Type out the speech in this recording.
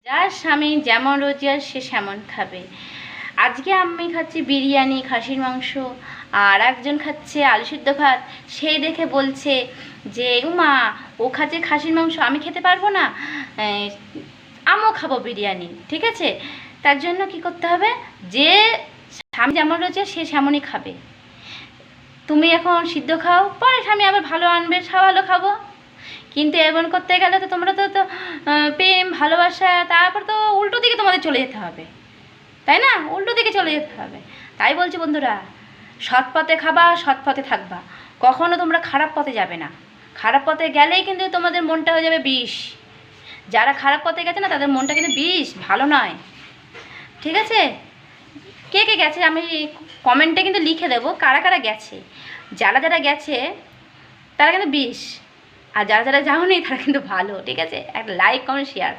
যার স্বামী যেমন রোজগার সে সেমন খাবে। আজকে আমি খাচ্ছি বিরিয়ানি, খাসির মাংস, আর একজন খাচ্ছে আলু সিদ্ধ ভাত। সেই দেখে বলছে যে উমা, ও খাচ্ছে খাসির মাংস, আমি খেতে পারবো না, আমিও খাবো বিরিয়ানি। ঠিক আছে, তার জন্য কি করতে হবে, যে স্বামী যেমন রোজগার সে সেমনই খাবে। তুমি এখন সিদ্ধ খাও, পরে স্বামী আবার ভালো আনবে, ভালো খাবো। কিন্তু এমন করতে গেলে তো তোমরা তো প্রেম ভালোবাসা, তারপর তো উল্টো দিকে তোমাদের চলে যেতে হবে, তাই না? উল্টো দিকে চলে যেতে হবে। তাই বলছি বন্ধুরা, সৎ পথে খাবা, সৎ পথে থাকবা, কখনো তোমরা খারাপ পথে যাবে না। খারাপ পথে গেলেই কিন্তু তোমাদের মনটা হয়ে যাবে বিষ। যারা খারাপ পথে গেছে না, তাদের মনটা কিন্তু বিষ, ভালো নয়। ঠিক আছে, কে কে গেছে আমি কমেন্টে কিন্তু লিখে দেবো কারা কারা গেছে। যারা যারা গেছে তারা কিন্তু বিষ, আর যারা যারা যাওনি তারা কিন্তু ভালো। ঠিক আছে, একটা লাইক, কমেন্ট, শেয়ার।